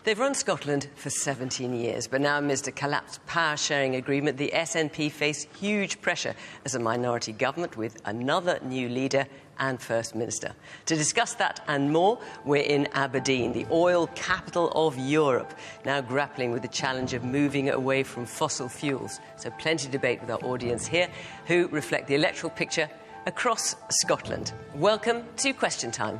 They've run Scotland for 17 years, but now amidst a collapsed power-sharing agreement, the SNP face huge pressure as a minority government with another new leader and First Minister. To discuss that and more, we're in Aberdeen, the oil capital of Europe, now grappling with the challenge of moving away from fossil fuels. So plenty of debate with our audience here, who reflect the electoral picture across Scotland. Welcome to Question Time.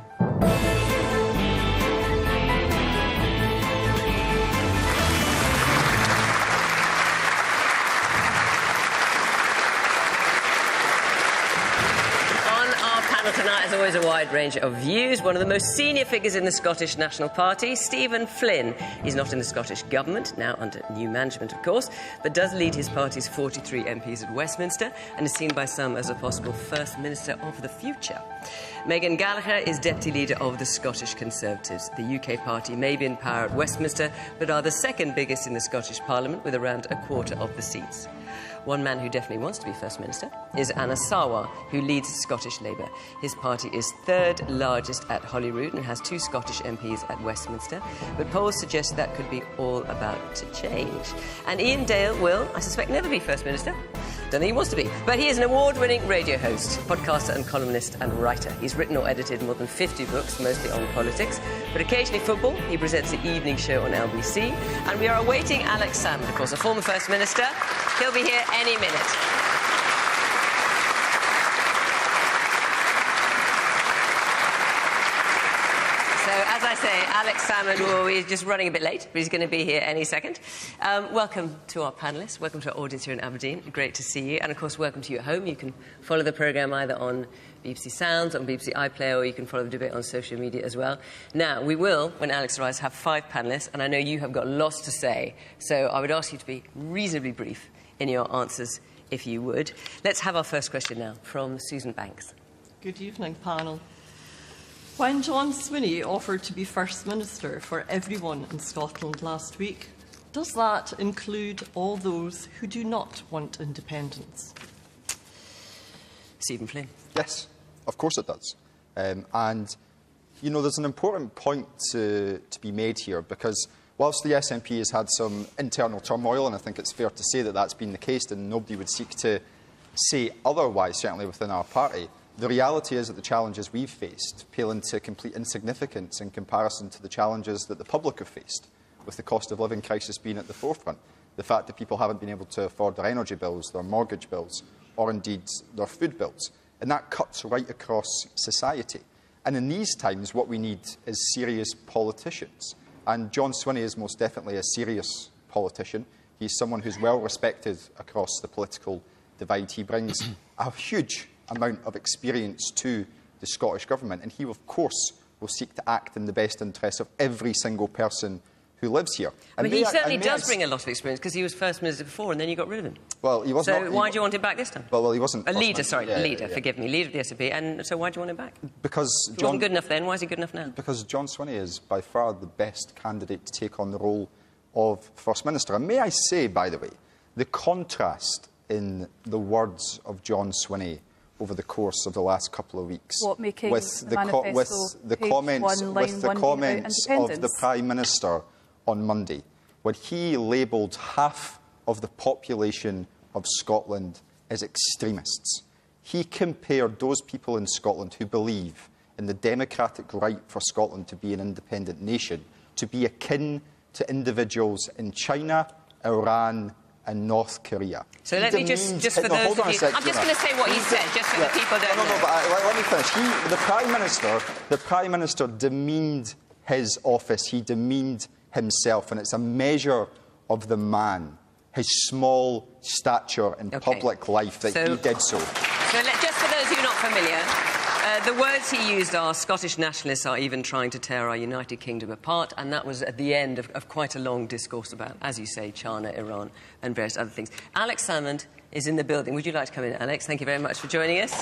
Tonight, as always, a wide range of views. One of the most senior figures in the Scottish National Party, Stephen Flynn. He's not in the Scottish Government, now under new management, of course, but does lead his party's 43 MPs at Westminster and is seen by some as a possible First Minister of the future. Megan Gallagher is Deputy Leader of the Scottish Conservatives. The UK party may be in power at Westminster, but are the second biggest in the Scottish Parliament, with around a quarter of the seats. One man who definitely wants to be First Minister is Anna Sarwar, who leads Scottish Labour. His party is third largest at Holyrood and has 2 Scottish MPs at Westminster. But polls suggest that could be all about to change. And Ian Dale will, I suspect, never be First Minister. Don't think he wants to be. But he is an award-winning radio host, podcaster and columnist and writer. He's written or edited more than 50 books, mostly on politics, but occasionally football. He presents the evening show on LBC. And we are awaiting Alex Salmond, of course, a former First Minister. He'll be here any minute. So, as I say, Alex Salmond is just running a bit late, but he's going to be here any second. Welcome to our panellists. Welcome to our audience here in Aberdeen. Great to see you. And, of course, welcome to you at home. You can follow the programme either on BBC Sounds, on BBC iPlayer, or you can follow the debate on social media as well. Now, we will, when Alex arrives, have 5 panellists, and I know you have got lots to say, so I would ask you to be reasonably brief in your answers, if you would. Let's have our first question now from Susan Banks. Good evening, panel. When John Swinney offered to be First Minister for everyone in Scotland last week, does that include all those who do not want independence? Stephen Flynn. Yes, of course it does. And, you know, there's an important point to be made here, because whilst the SNP has had some internal turmoil, and I think it's fair to say that that's been the case, and nobody would seek to say otherwise, certainly within our party, the reality is that the challenges we've faced pale into complete insignificance in comparison to the challenges that the public have faced, with the cost of living crisis being at the forefront, the fact that people haven't been able to afford their energy bills, their mortgage bills, or indeed their food bills. And that cuts right across society. And in these times, what we need is serious politicians. And John Swinney is most definitely a serious politician. He's someone who's well respected across the political divide. He brings a huge amount of experience to the Scottish Government, and he, of course, will seek to act in the best interests of every single person who lives here. I mean, he certainly does bring a lot of experience, because he was First Minister before and then you got rid of him. Well, he wasn't. So why do you want him back this time? Well, he wasn't. A leader, sorry, leader, forgive me, leader of the SNP. And so why do you want him back? Because he wasn't good enough then, why is he good enough now? Because John Swinney is by far the best candidate to take on the role of First Minister. And may I say, by the way, the contrast in the words of John Swinney over the course of the last couple of weeks, with the comments of the Prime Minister on Monday, when he labelled half of the population of Scotland as extremists. He compared those people in Scotland who believe in the democratic right for Scotland to be an independent nation to be akin to individuals in China, Iran and North Korea. So let me just for those of you... I'm just going to say what he said, just so that people don't know. But let me finish. The Prime Minister demeaned his office. He demeaned himself, and it's a measure of the man, his small stature in public life, that he did so. So just for those who are not familiar, the words he used are Scottish nationalists are even trying to tear our United Kingdom apart, and that was at the end of quite a long discourse about, as you say, China, Iran and various other things. Alex Salmond is in the building. Would you like to come in, Alex? Thank you very much for joining us.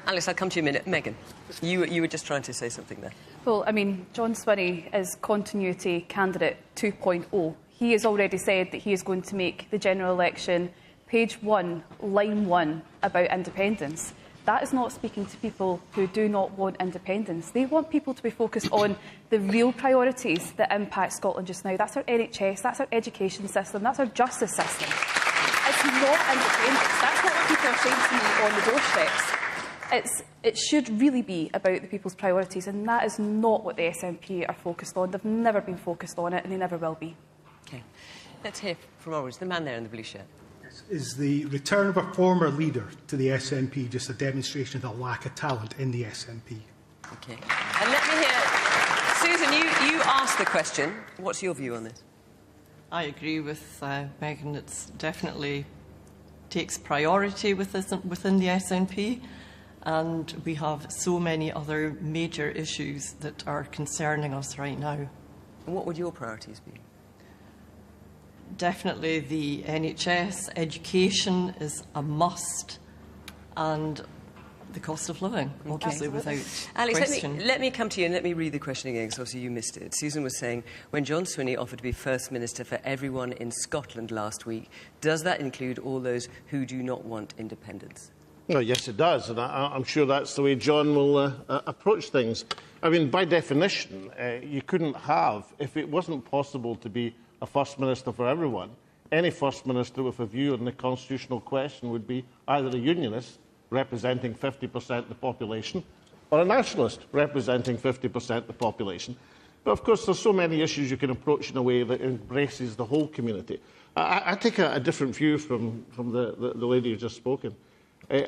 Alex, I'll come to you in a minute. Megan, you were just trying to say something there. Well, I mean, John Swinney is continuity candidate 2.0. He has already said that he is going to make the general election page 1, line 1, about independence. That is not speaking to people who do not want independence. They want people to be focused on the real priorities that impact Scotland just now. That's our NHS, that's our education system, that's our justice system. It's not independence. That's not what people are saying to me on the doorsteps. It should really be about the people's priorities, and that is not what the SNP are focused on. They've never been focused on it, and they never will be. OK. Let's hear from Orange, the man there in the blue shirt. Is the return of a former leader to the SNP just a demonstration of the lack of talent in the SNP? OK. And let me hear... Susan, you asked the question. What's your view on this? I agree with Megan. It's definitely takes priority within the SNP, and we have so many other major issues that are concerning us right now. And what would your priorities be? Definitely the NHS, education is a must, and the cost of living, obviously, without Alex, question. let me come to you and let me read the question again, because obviously you missed it. Susan was saying, when John Swinney offered to be First Minister for everyone in Scotland last week, does that include all those who do not want independence? Well, yes, it does, and I'm sure that's the way John will approach things. I mean, by definition, you couldn't have, if it wasn't possible to be a First Minister for everyone, any First Minister with a view on the constitutional question would be either a unionist, representing 50% of the population, or a nationalist, representing 50% of the population. But, of course, there's so many issues you can approach in a way that embraces the whole community. I take a different view from the lady who's just spoken.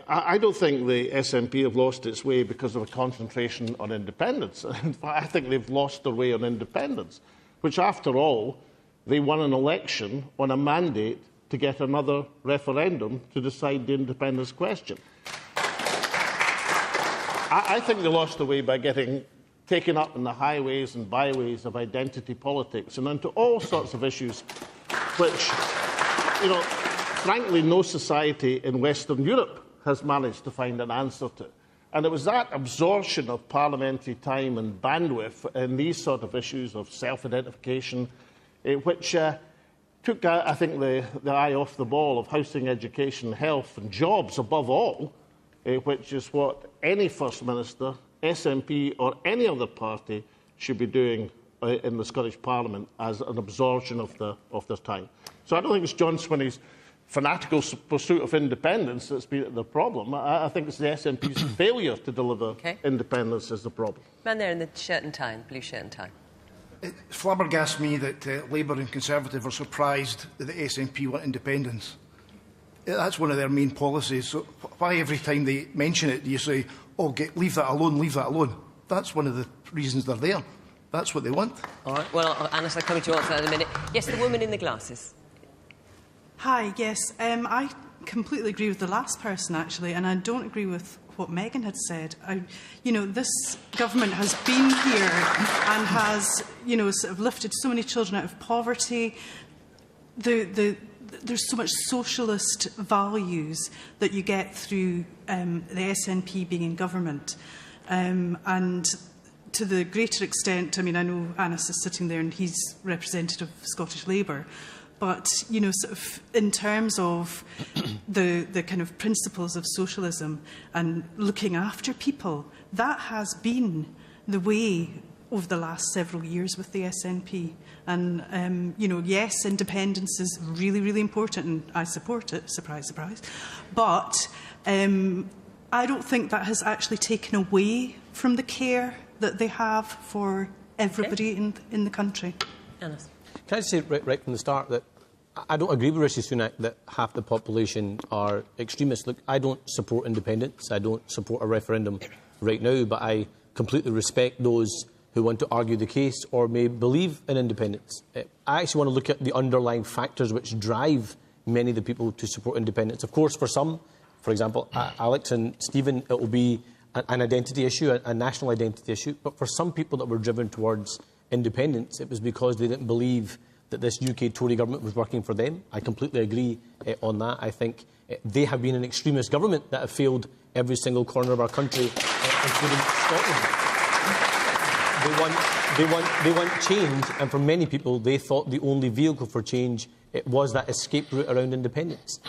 I don't think the SNP have lost its way because of a concentration on independence. In fact, I think they've lost their way on independence, which, after all, they won an election on a mandate to get another referendum to decide the independence question. I think they lost their way by getting taken up in the highways and byways of identity politics and onto all sorts of issues which, frankly, no society in Western Europe has managed to find an answer to. And it was that absorption of parliamentary time and bandwidth in these sort of issues of self-identification which took, I think, the eye off the ball of housing, education, health and jobs above all, which is what any First Minister, SNP or any other party should be doing in the Scottish Parliament as an absorption of their time. So I don't think it's John Swinney's fanatical pursuit of independence that's been the problem. I think it's the SNP's failure to deliver independence is the problem. Man there in the shirt and tie, blue shirt and tie. It flabbergasts me that Labour and Conservative are surprised that the SNP want independence. That's one of their main policies. So why every time they mention it do you say, oh, leave that alone, leave that alone? That's one of the reasons they're there. That's what they want. All right. Well, Anna, I'm coming to answer that in a minute. Yes, the woman in the glasses. Hi, yes. I completely agree with the last person, actually, and I don't agree with what Megan had said. This government has been here and has, sort of lifted so many children out of poverty. There's so much socialist values that you get through the SNP being in government. And to the greater extent, I mean, I know Anas is sitting there and he's representative of Scottish Labour, but, sort of in terms of the kind of principles of socialism and looking after people, that has been the way over the last several years with the SNP. And, yes, independence is really, really important, and I support it, surprise, surprise. But I don't think that has actually taken away from the care that they have for everybody in the country. Anas. Can I say right from the start that I don't agree with Rishi Sunak that half the population are extremists. Look, I don't support independence. I don't support a referendum right now, but I completely respect those who want to argue the case or may believe in independence. I actually want to look at the underlying factors which drive many of the people to support independence. Of course, for some, for example, Alex and Stephen, it will be an identity issue, a national identity issue. But for some people that were driven towards independence, it was because they didn't believe that this UK Tory government was working for them. I completely agree on that. I think they have been an extremist government that have failed every single corner of our country, including Scotland. They want change, and for many people, they thought the only vehicle for change was that escape route around independence.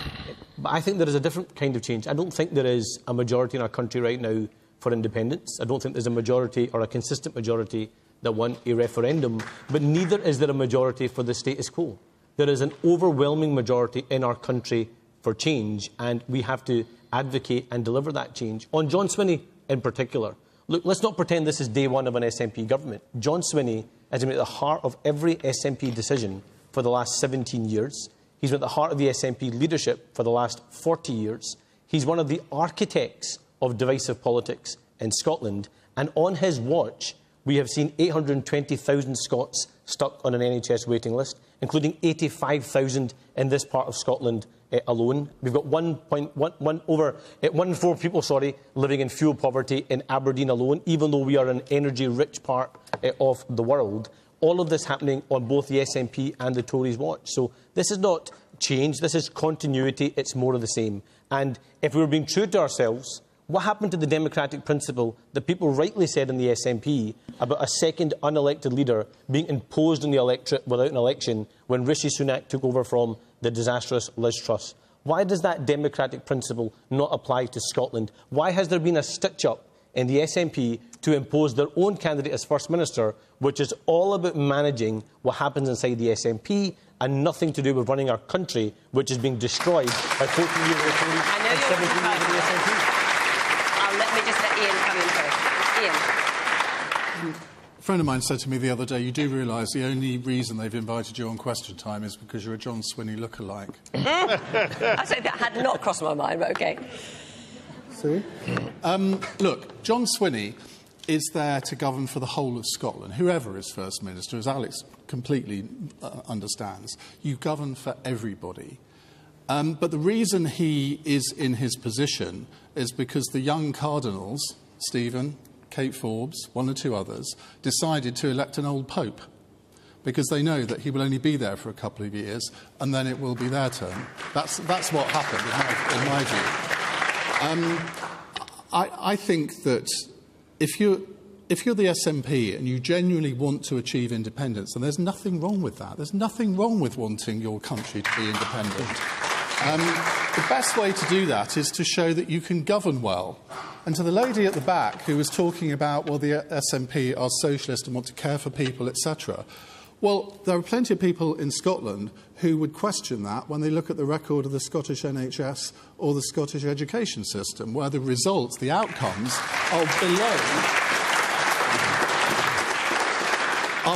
But I think there is a different kind of change. I don't think there is a majority in our country right now for independence. I don't think there's a majority or a consistent majority that want a referendum. But neither is there a majority for the status quo. There is an overwhelming majority in our country for change, and we have to advocate and deliver that change. On John Swinney in particular, look, let's not pretend this is day one of an SNP government. John Swinney has been at the heart of every SNP decision for the last 17 years. He's been at the heart of the SNP leadership for the last 40 years. He's one of the architects of divisive politics in Scotland. And on his watch, we have seen 820,000 Scots stuck on an NHS waiting list, including 85,000 in this part of Scotland alone. We've got 1 in 4 people living in fuel poverty in Aberdeen alone, even though we are an energy-rich part of the world. All of this happening on both the SNP and the Tories' watch. So this is not change, this is continuity, it's more of the same. And if we were being true to ourselves, what happened to the democratic principle that people rightly said in the SNP about a second unelected leader being imposed on the electorate without an election when Rishi Sunak took over from the disastrous Liz Truss? Why does that democratic principle not apply to Scotland? Why has there been a stitch-up in the SNP to impose their own candidate as First Minister, which is all about managing what happens inside the SNP and nothing to do with running our country, which is being destroyed by 14 years of the Tories and 17 years of the SNP? Let me just let Ian come in first. Ian. A friend of mine said to me the other day, you do realise the only reason they've invited you on Question Time is because you're a John Swinney lookalike. I said that had not crossed my mind, but OK. See? Look, John Swinney is there to govern for the whole of Scotland. Whoever is First Minister, as Alex completely understands, you govern for everybody. But the reason he is in his position is because the young cardinals, Stephen, Kate Forbes, one or two others, decided to elect an old pope because they know that he will only be there for a couple of years and then it will be their turn. That's what happened, in my view. I think that if you're the SNP and you genuinely want to achieve independence, then there's nothing wrong with that. There's nothing wrong with wanting your country to be independent. The best way to do that is to show that you can govern well. And to the lady at the back who was talking about, well, the SNP are socialist and want to care for people, etc. Well, there are plenty of people in Scotland who would question that when they look at the record of the Scottish NHS or the Scottish education system, where the results, the outcomes, are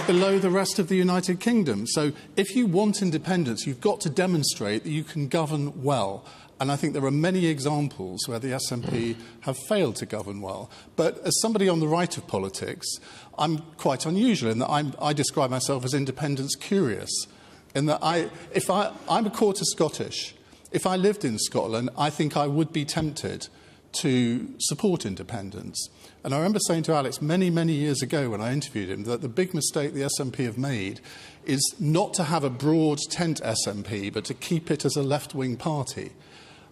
below the rest of the United Kingdom. So if you want independence, you've got to demonstrate that you can govern well. And I think there are many examples where the SNP have failed to govern well. But as somebody on the right of politics, I'm quite unusual in that I describe myself as independence curious, in that I'm a quarter Scottish. If I lived in Scotland, I think I would be tempted to support independence. And I remember saying to Alex many, many years ago when I interviewed him that the big mistake the SNP have made is not to have a broad tent SNP, but to keep it as a left-wing party.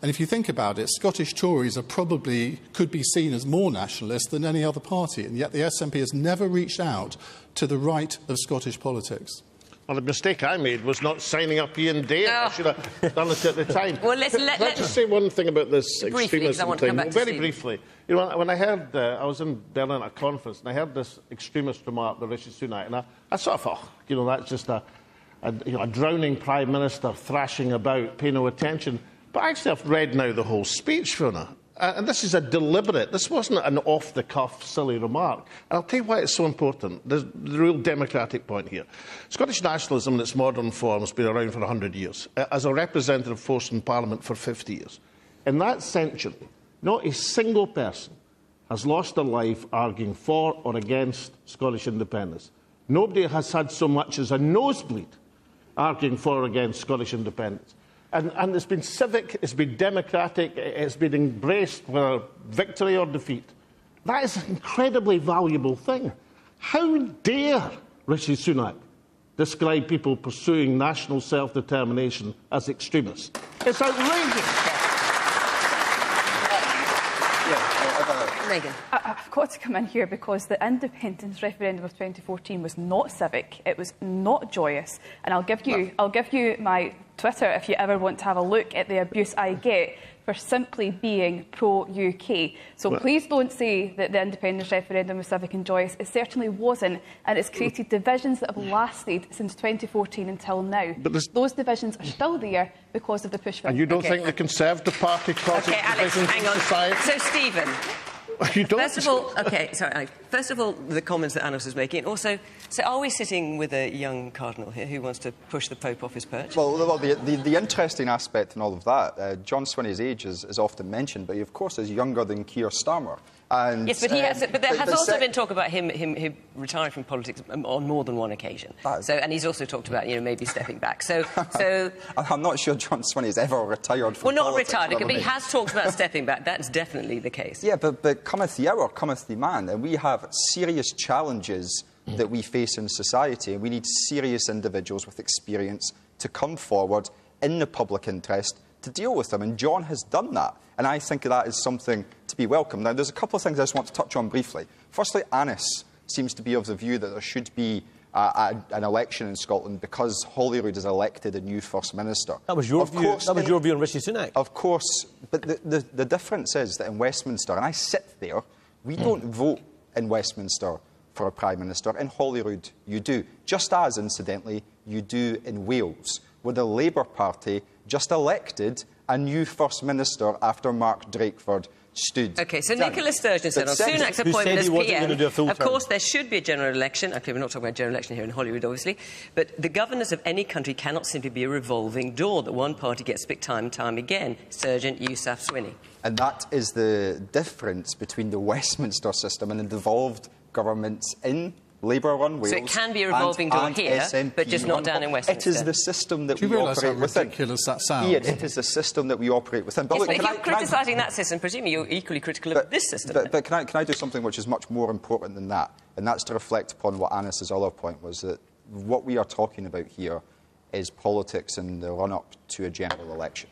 And if you think about it, Scottish Tories could be seen as more nationalist than any other party, and yet the SNP has never reached out to the right of Scottish politics. Well, the mistake I made was not signing up Ian Day. I should have done it at the time. Well, let's just say one thing about this extremism thing. Very briefly. You know, when I heard, I was in Berlin at a conference, and I heard this extremist remark by Rishi Sunak, and I sort of thought, you know, that's just a drowning Prime Minister thrashing about, pay no attention. But actually, I've read now the whole speech for her. And this is this wasn't an off-the-cuff, silly remark. And I'll tell you why it's so important. There's the real democratic point here. Scottish nationalism in its modern form has been around for 100 years, as a representative force in Parliament for 50 years. In that century, not a single person has lost their life arguing for or against Scottish independence. Nobody has had so much as a nosebleed arguing for or against Scottish independence. And it's been civic, it's been democratic, it's been embraced whether victory or defeat. That is an incredibly valuable thing. How dare Rishi Sunak describe people pursuing national self-determination as extremists? It's outrageous. Megan. I've got to come in here because the independence referendum of 2014 was not civic, it was not joyous, and I'll give you my Twitter if you ever want to have a look at the abuse I get for simply being pro-UK. So please don't say that the independence referendum was civic and joyous. It certainly wasn't, and it's created divisions that have lasted since 2014 until now. But those divisions are still there because of the push for... And you don't think the Conservative Party causes divisions in society? So, Stephen... You don't. First of all, the comments that Anas was making. And also, so are we sitting with a young cardinal here who wants to push the Pope off his perch? Well, the interesting aspect in all of that, John Swinney's age is often mentioned, but he, of course, is younger than Keir Starmer. And, yes, but, there has also been talk about him retiring from politics on more than one occasion. And he's also talked about, maybe stepping back. So I'm not sure John Swinney's ever retired from politics. Well, not retired, but he has talked about stepping back. That's definitely the case. Yeah, but cometh the hour, cometh the man, and we have serious challenges that we face in society, and we need serious individuals with experience to come forward in the public interest to deal with them, and John has done that, and I think that is something to be welcomed. Now, there's a couple of things I just want to touch on briefly. Firstly, Anas seems to be of the view that there should be an election in Scotland because Holyrood has elected a new First Minister. That was your view. That was your view on Rishi Sunak. Of course, but the difference is that in Westminster, and I sit there, we don't vote in Westminster for a Prime Minister. In Holyrood, you do. Just as, incidentally, you do in Wales, where the Labour Party just elected a new First Minister after Mark Drakeford stood. OK, so Nicola Sturgeon said on Sunak's appointment as PM, of course there should be a general election. OK, we're not talking about general election here in Holyrood, obviously, but the governance of any country cannot simply be a revolving door that one party gets picked time and time again. Sturgeon, Yousaf, Swinney. And that is the difference between the Westminster system and the devolved governments in Labour-run Wales. So it can be a revolving door here, SNP but just not down in Westminster. It is the system that we operate within. Do you realise how ridiculous that sounds? Ian, it is the system that we operate within. But, yes, look, but if you're criticising that system, presumably you're equally critical of this system. But can I do something which is much more important than that? And that's to reflect upon what Anas's other point was, that what we are talking about here is politics in the run-up to a general election.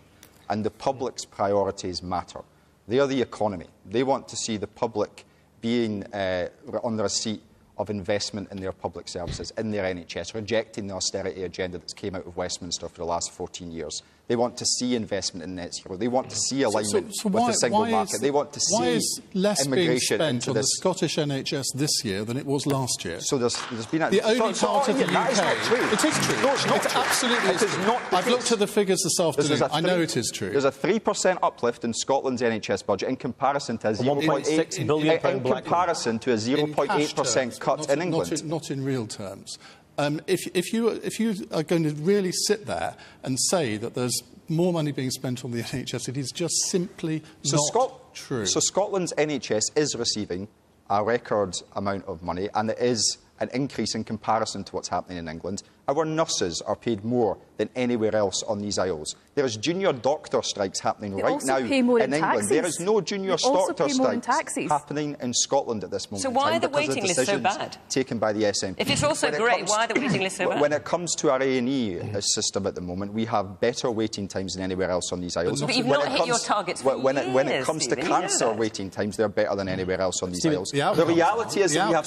And the public's priorities matter. They are the economy. They want to see the public being on the receipt of investment in their public services, in their NHS, rejecting the austerity agenda that's came out of Westminster for the last 14 years. They want to see investment in net zero. They want to see alignment with the single market. They want to see why is less immigration being spent on the Scottish NHS this year than it was last year? So there's been the only part of the UK. That is not true. It is true. No, it's not true. Absolutely it is true. not. I've looked at the figures this afternoon. I know it is true. There's a 3% uplift in Scotland's NHS budget in comparison to a 1.6 billion in comparison to a 0.8% cut in England. Not in real terms. If you are going to really sit there and say that there's more money being spent on the NHS, it is just simply not true. So Scotland's NHS is receiving a record amount of money, and it is an increase in comparison to what's happening in England. Our nurses are paid more than anywhere else on these isles. There is junior doctor strikes happening right now in England. There is no junior doctor strikes happening in Scotland at this moment. So why are the waiting lists so bad? Taken by the SNP. If it's also great, why are the waiting lists so bad? When it comes to our A&E system at the moment, we have better waiting times than anywhere else on these isles. But you've not hit your targets for when it comes to cancer waiting times, they're better than anywhere else on these isles. The reality is that we have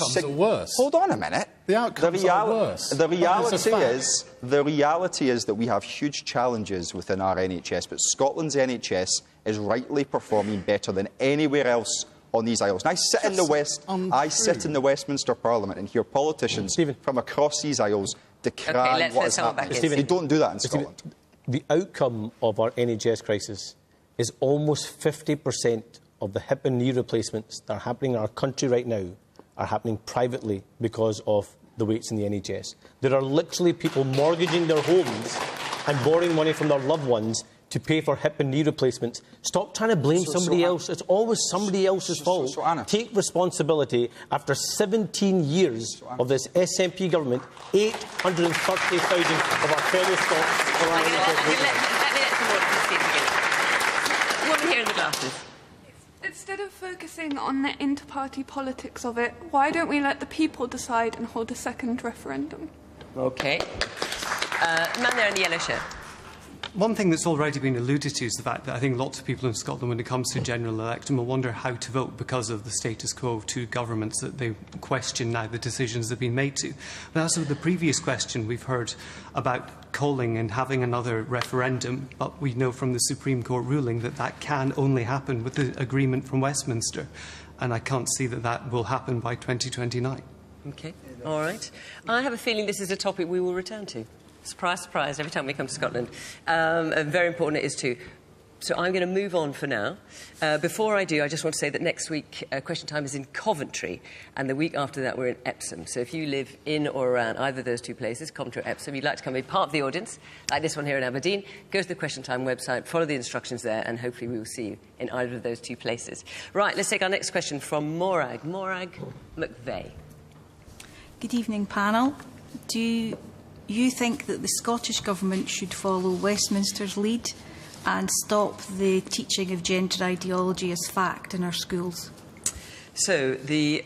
Hold on a minute. The outcomes are worse. The reality is that we have huge challenges within our NHS, but Scotland's NHS is rightly performing better than anywhere else on these isles. And I sit in the Westminster Parliament and hear politicians from across these isles decry what is happening. They don't do that in Scotland. The outcome of our NHS crisis is almost 50% of the hip and knee replacements that are happening in our country right now are happening privately because of the waits in the NHS. There are literally people mortgaging their homes and borrowing money from their loved ones to pay for hip and knee replacements. Stop trying to blame somebody else. It's always somebody else's fault. Take responsibility. After 17 years of this SNP government, 830,000 of our fellow Scots are on the One here in the glasses. Instead of focusing on the inter-party politics of it, why don't we let the people decide and hold a second referendum? OK. Man there in the yellow shirt. One thing that's already been alluded to is the fact that I think lots of people in Scotland, when it comes to a general election, will wonder how to vote because of the status quo of two governments that they question now the decisions that have been made to. But as with the previous question, we've heard about calling and having another referendum, but we know from the Supreme Court ruling that that can only happen with the agreement from Westminster, and I can't see that that will happen by 2029. OK, all right. I have a feeling this is a topic we will return to. Surprise, surprise, every time we come to Scotland. And very important it is too. So I'm going to move on for now. Before I do, I just want to say that next week Question Time is in Coventry, and the week after that we're in Epsom. So if you live in or around either of those two places, Coventry or Epsom, you'd like to come and be part of the audience, like this one here in Aberdeen, go to the Question Time website, follow the instructions there, and hopefully we will see you in either of those two places. Right, let's take our next question from Morag. Morag McVeigh. Good evening, panel. Do you think that the Scottish Government should follow Westminster's lead and stop the teaching of gender ideology as fact in our schools? So the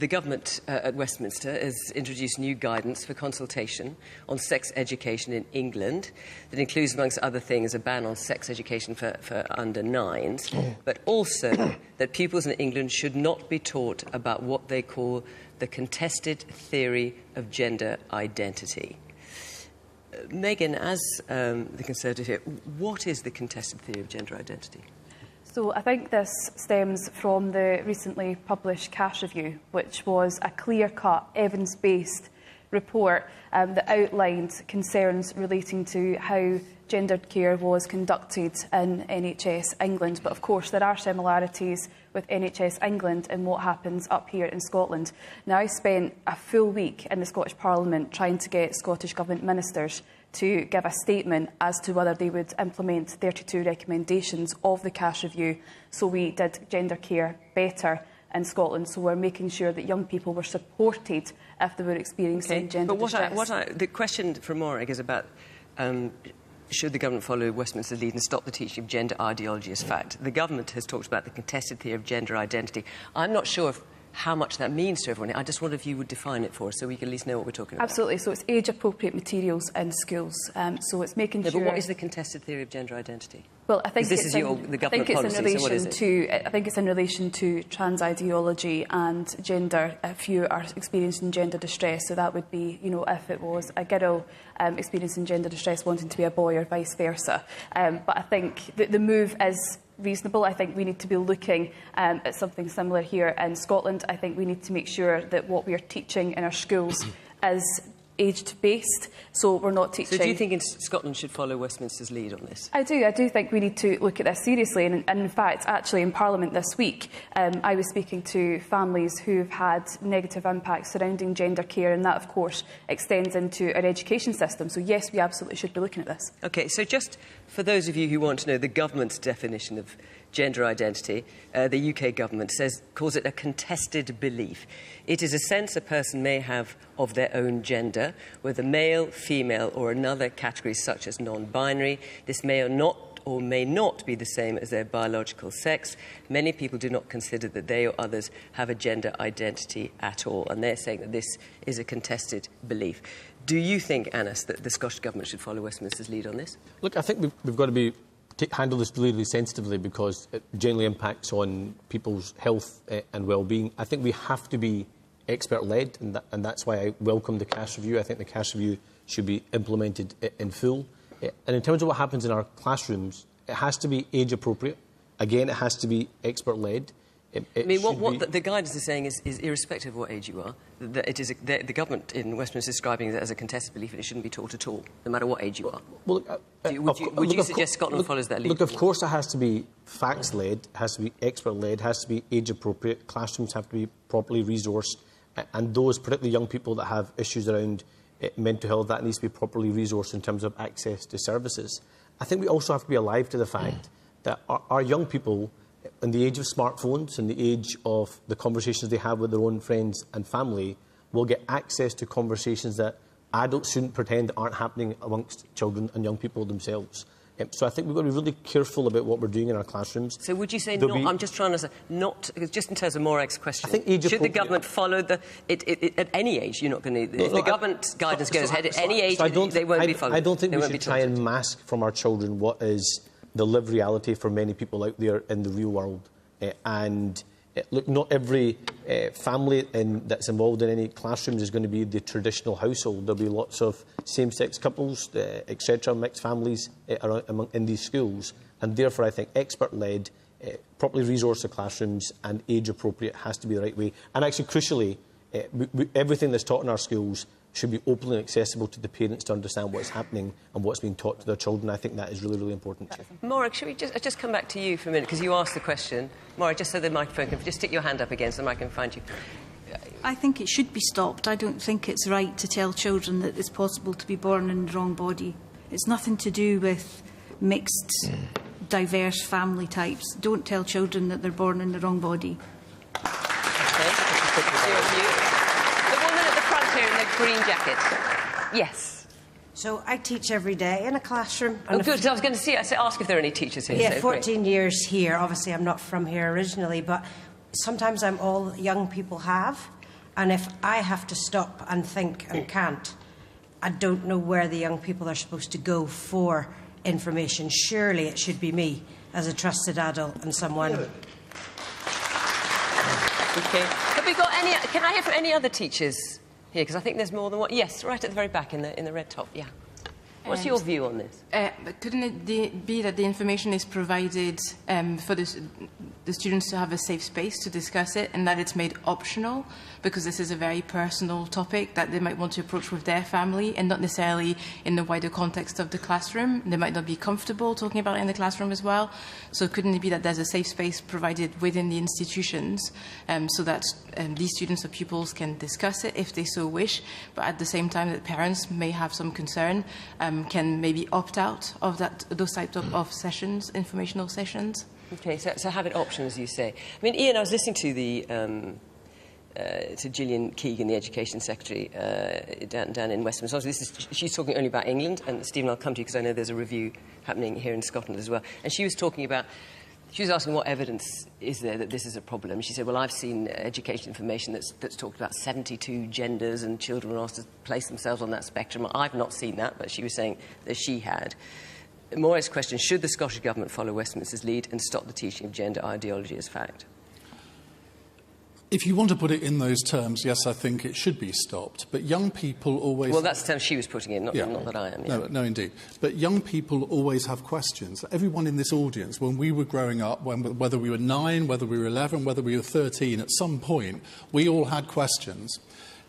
government at Westminster has introduced new guidance for consultation on sex education in England that includes, amongst other things, a ban on sex education for under-9s, but also that pupils in England should not be taught about what they call the contested theory of gender identity. Megan, as the Conservative here, what is the contested theory of gender identity? So I think this stems from the recently published Cash Review, which was a clear-cut, evidence-based report that outlined concerns relating to how gendered care was conducted in NHS England. But of course, there are similarities with NHS England and what happens up here in Scotland. Now, I spent a full week in the Scottish Parliament trying to get Scottish Government ministers to give a statement as to whether they would implement 32 recommendations of the Cash Review. So we did gender care better in Scotland. So we're making sure that young people were supported if they were experiencing gender distress. But the question from Morag is about should the government follow Westminster's lead and stop the teaching of gender ideology as fact? The government has talked about the contested theory of gender identity. I'm not sure how much that means to everyone. I just wonder if you would define it for us so we can at least know what we're talking about. Absolutely. So it's age-appropriate materials in schools. So it's making sure... But what is the contested theory of gender identity? Well, I think it's in relation to trans ideology and gender. If you are experiencing gender distress, so that would be, you know, if it was a girl experiencing gender distress wanting to be a boy or vice versa. But I think the move is reasonable. I think we need to be looking at something similar here in Scotland. I think we need to make sure that what we are teaching in our schools is age-based, so we're not teaching... So do you think Scotland should follow Westminster's lead on this? I do. I do think we need to look at this seriously. And in fact, actually, in Parliament this week, I was speaking to families who've had negative impacts surrounding gender care, and that, of course, extends into our education system. So, yes, we absolutely should be looking at this. OK, so just for those of you who want to know the government's definition of gender identity, the UK government calls it a contested belief. It is a sense a person may have of their own gender, whether male, female or another category such as non-binary. This may or may not be the same as their biological sex. Many people do not consider that they or others have a gender identity at all, and they're saying that this is a contested belief. Do you think, Annas, that the Scottish Government should follow Westminster's lead on this? Look, I think we've got to handle this really, really sensitively because it generally impacts on people's health and well-being. I think we have to be expert-led, and that's why I welcome the Cash Review. I think the Cash Review should be implemented in full. And in terms of what happens in our classrooms, it has to be age-appropriate. Again, it has to be expert-led. What the guidance is saying is irrespective of what age you are, that it is the government in Westminster is describing it as a contested belief and it shouldn't be taught at all, no matter what age you are. Well, would you suggest Scotland follows that lead? Look, of course it has to be facts-led, it has to be expert-led, it has to be age-appropriate, classrooms have to be properly resourced, and those, particularly young people that have issues around mental health, that needs to be properly resourced in terms of access to services. I think we also have to be alive to the fact that our young people, in the age of smartphones, in the age of the conversations they have with their own friends and family, will get access to conversations that adults shouldn't pretend aren't happening amongst children and young people themselves. So I think we've got to be really careful about what we're doing in our classrooms. So would you say not? I'm just trying to say not, just in terms of Morek's question. I think should the government follow at any age? You're not going to. If the government guidance goes ahead at any age, they won't be followed. I don't think we should try and mask from our children what is the lived reality for many people out there in the real world. Look, not every family that's involved in any classrooms is going to be the traditional household. There'll be lots of same-sex couples, etc., mixed families in these schools. And therefore, I think expert-led, properly resourced classrooms and age-appropriate has to be the right way. And actually, crucially, everything that's taught in our schools should be openly accessible to the parents to understand what's happening and what's being taught to their children. I think that is really, really important. Morek, should we just come back to you for a minute, because you asked the question. Morek, just so the microphone can... Just stick your hand up again so the mic can find you. I think it should be stopped. I don't think it's right to tell children that it's possible to be born in the wrong body. It's nothing to do with mixed, diverse family types. Don't tell children that they're born in the wrong body. Green jacket. Yes. So I teach every day in a classroom. Oh, good. I was going to ask if there are any teachers here. Yeah, so 14 great. years here. Obviously, I'm not from here originally, but sometimes I'm all young people have. And if I have to stop and think and can't, I don't know where the young people are supposed to go for information. Surely it should be me as a trusted adult and someone... Okay. Have we got any... Can I hear from any other teachers here? Because I think there's more than one. Yes, right at the very back in the red top. Yeah. What's your view on this? Couldn't it be that the information is provided for the students to have a safe space to discuss it, and that it's made optional because this is a very personal topic that they might want to approach with their family and not necessarily in the wider context of the classroom? They might not be comfortable talking about it in the classroom as well. So couldn't it be that there's a safe space provided within the institutions so that these students or pupils can discuss it if they so wish, but at the same time that parents may have some concern, can maybe opt out of those types of sessions, informational sessions? Okay, so have it optional, as you say. I mean, Ian, I was listening to to Gillian Keegan, the Education Secretary, down in Westminster. She's talking only about England, and Stephen, I'll come to you because I know there's a review happening here in Scotland as well. And she was talking about... She was asking what evidence is there that this is a problem. She said, well, I've seen education information that's talked about 72 genders and children are asked to place themselves on that spectrum. I've not seen that, but she was saying that she had. Morek's question, should the Scottish Government follow Westminster's lead and stop the teaching of gender ideology as fact? If you want to put it in those terms, yes, I think it should be stopped. But young people always... Well, that's the term she was putting in, not that I am. Yeah. No, indeed. But young people always have questions. Everyone in this audience, when we were growing up, whether we were 9, whether we were 11, whether we were 13, at some point, we all had questions.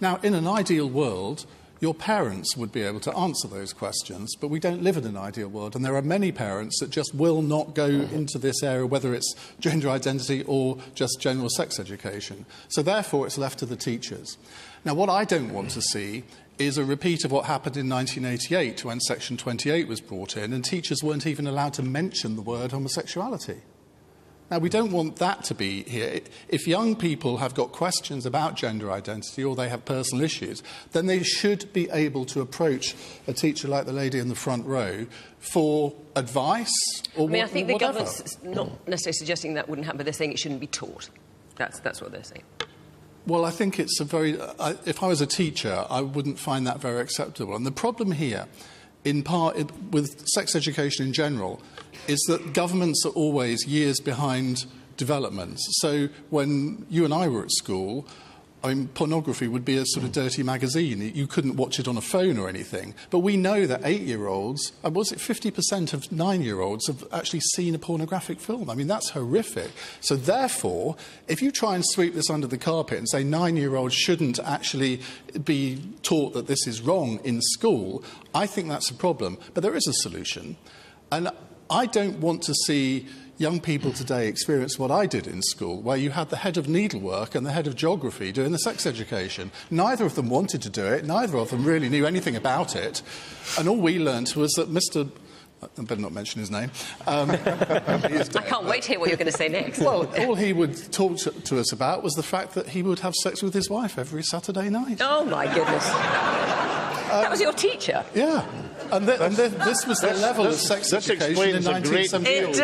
Now, in an ideal world, your parents would be able to answer those questions, but we don't live in an ideal world, and there are many parents that just will not go into this area, whether it's gender identity or just general sex education. So therefore, it's left to the teachers. Now, what I don't want to see is a repeat of what happened in 1988 when Section 28 was brought in, and teachers weren't even allowed to mention the word homosexuality. Now, we don't want that to be here. If young people have got questions about gender identity or they have personal issues, then they should be able to approach a teacher like the lady in the front row for advice or I think the whatever. government's not necessarily suggesting that wouldn't happen, but they're saying it shouldn't be taught. That's what they're saying. Well, I think it's a very... if I was a teacher, I wouldn't find that very acceptable. And the problem here, in part, with sex education in general, is that governments are always years behind developments. So when you and I were at school, I mean, pornography would be a sort of dirty magazine. You couldn't watch it on a phone or anything. But we know that 8-year-olds, was it 50% of 9-year-olds have actually seen a pornographic film? I mean, that's horrific. So therefore, if you try and sweep this under the carpet and say 9-year-olds shouldn't actually be taught that this is wrong in school, I think that's a problem. But there is a solution. And I don't want to see young people today experience what I did in school, where you had the head of needlework and the head of geography doing the sex education. Neither of them wanted to do it. Neither of them really knew anything about it. And all we learnt was that Mr... I better not mention his name. I can't wait to hear what you're going to say next. Well, all he would talk to us about was the fact that he would have sex with his wife every Saturday night. Oh, my goodness. That was your teacher? Yeah. And this was the level of sex education in 1978.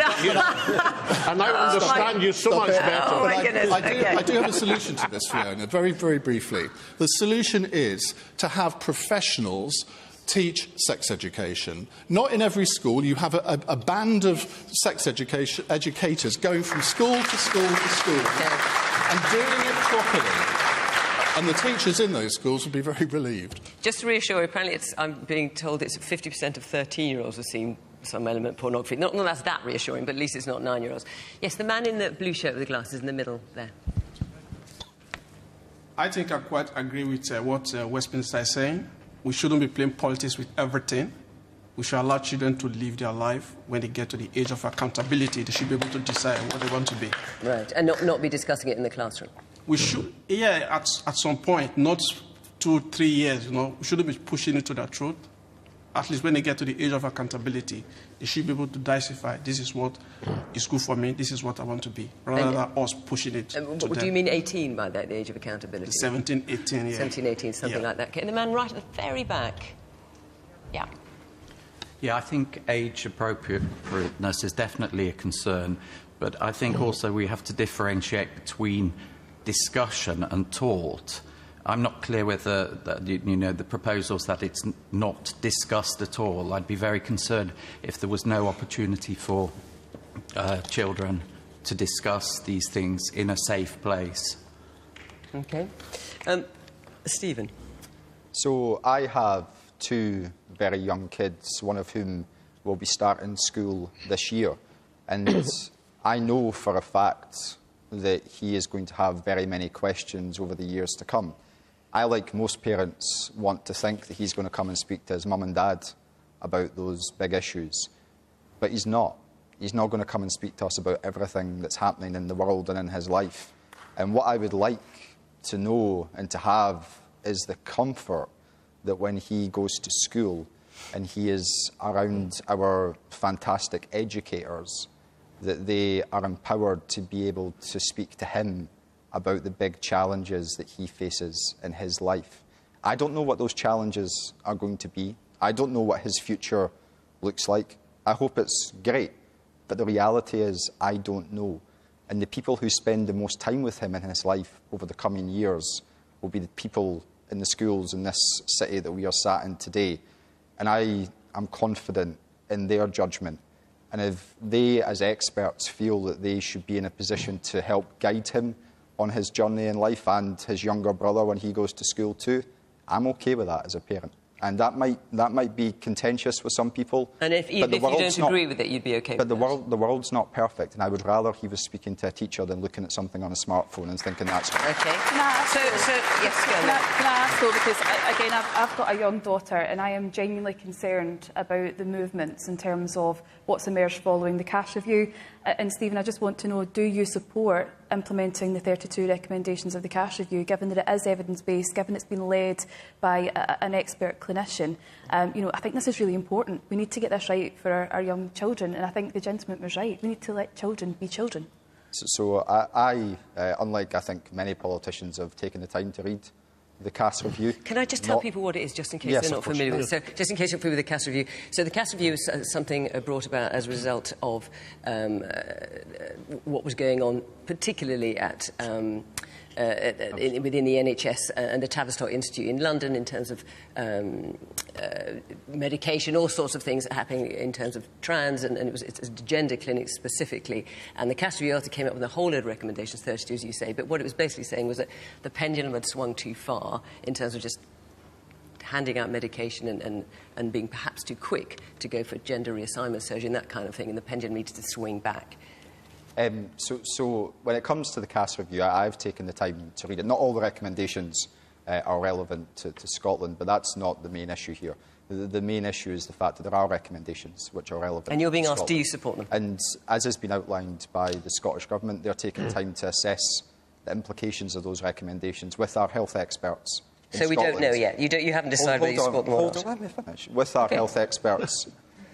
And I understand you so much better. Oh, my goodness. I do have a solution to this, Fiona, very, very briefly. The solution is to have professionals teach sex education. Not in every school. You have a band of sex educators going from school to school to school and doing it properly. And the teachers in those schools will be very relieved. Just to reassure you, apparently I'm being told it's 50% of 13-year-olds have seen some element of pornography. Not that that's that reassuring, but at least it's not 9-year-olds. Yes, the man in the blue shirt with the glasses in the middle there. I think I quite agree with what Westminster is saying. We shouldn't be playing politics with everything. We should allow children to live their life. When they get to the age of accountability, they should be able to decide what they want to be. Right, and not be discussing it in the classroom. We should, at some point, not 2-3 years, we shouldn't be pushing it to the truth. At least when they get to the age of accountability, they should be able to decipher, this is what is good for me, this is what I want to be, rather than us pushing it to do them. you mean 18 by that, the age of accountability? 17, 18, yeah. 17, 18, something like that. Okay, and the man right at the very back. Yeah. Yeah, I think age appropriateness is definitely a concern, but I think also we have to differentiate between discussion and taught. I'm not clear whether the proposals that it's not discussed at all. I'd be very concerned if there was no opportunity for children to discuss these things in a safe place. Okay. Stephen. So I have 2 very young kids, one of whom will be starting school this year. And I know for a fact that he is going to have very many questions over the years to come. I, like most parents, want to think that he's going to come and speak to his mum and dad about those big issues. But he's not. He's not going to come and speak to us about everything that's happening in the world and in his life. And what I would like to know and to have is the comfort that when he goes to school and he is around our fantastic educators, that they are empowered to be able to speak to him about the big challenges that he faces in his life. I don't know what those challenges are going to be. I don't know what his future looks like. I hope it's great, but the reality is I don't know. And the people who spend the most time with him in his life over the coming years will be the people in the schools in this city that we are sat in today. And I am confident in their judgment. And if they, as experts, feel that they should be in a position to help guide him on his journey in life and his younger brother when he goes to school too, I'm okay with that as a parent. And that might be contentious with some people. And even if you don't agree with it, you'd be okay with that. But the world's not perfect, and I would rather he was speaking to a teacher than looking at something on a smartphone and thinking that's... OK. Can I ask, though, because, again, I've got a young daughter, and I am genuinely concerned about the movements in terms of what's emerged following the cash review. And, Stephen, I just want to know, do you support implementing the 32 recommendations of the cash review, given that it is evidence-based, given it's been led by an expert clinician? I think this is really important. We need to get this right for our young children, and I think the gentleman was right. We need to let children be children. So I, unlike I think many politicians, have taken the time to read the CAS review. Can I just tell people what it is, just in case they're not familiar with it? So, just in case you're familiar with the CAS review. So the CAS review is something brought about as a result of what was going on, particularly at within the NHS and the Tavistock Institute in London in terms of medication, all sorts of things happening in terms of trans, and it's a gender clinic specifically. And the CAS review came up with a whole load of recommendations, 32 as you say, but what it was basically saying was that the pendulum had swung too far in terms of just handing out medication and being perhaps too quick to go for gender reassignment surgery and that kind of thing, and the pendulum needed to swing back. So when it comes to the CAS review, I've taken the time to read it. Not all the recommendations are relevant to Scotland, but that's not the main issue here. The main issue is the fact that there are recommendations which are relevant. And you're being to asked, Scotland. do you support them? And as has been outlined by the Scottish Government, they're taking time to assess the implications of those recommendations with our health experts in So we Scotland. don't know yet? You haven't decided whether you support them or not? Hold on, let me finish. With our health experts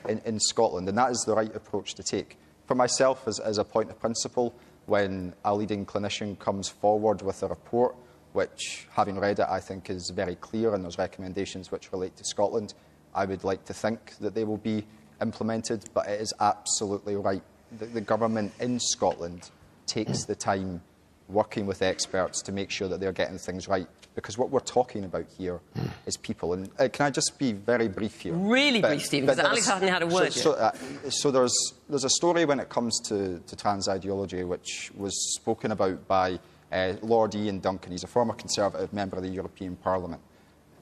in Scotland, and that is the right approach to take. For myself, as a point of principle, when a leading clinician comes forward with a report, which, having read it, I think is very clear, and those recommendations which relate to Scotland, I would like to think that they will be implemented, but it is absolutely right that the government in Scotland takes the time working with experts to make sure that they're getting things right. Because what we're talking about here is people. And can I just be very brief here? Really brief, Stephen, because Alex hasn't had a word yet. So there's a story when it comes to trans ideology which was spoken about by Lord Ian Duncan. He's a former Conservative member of the European Parliament.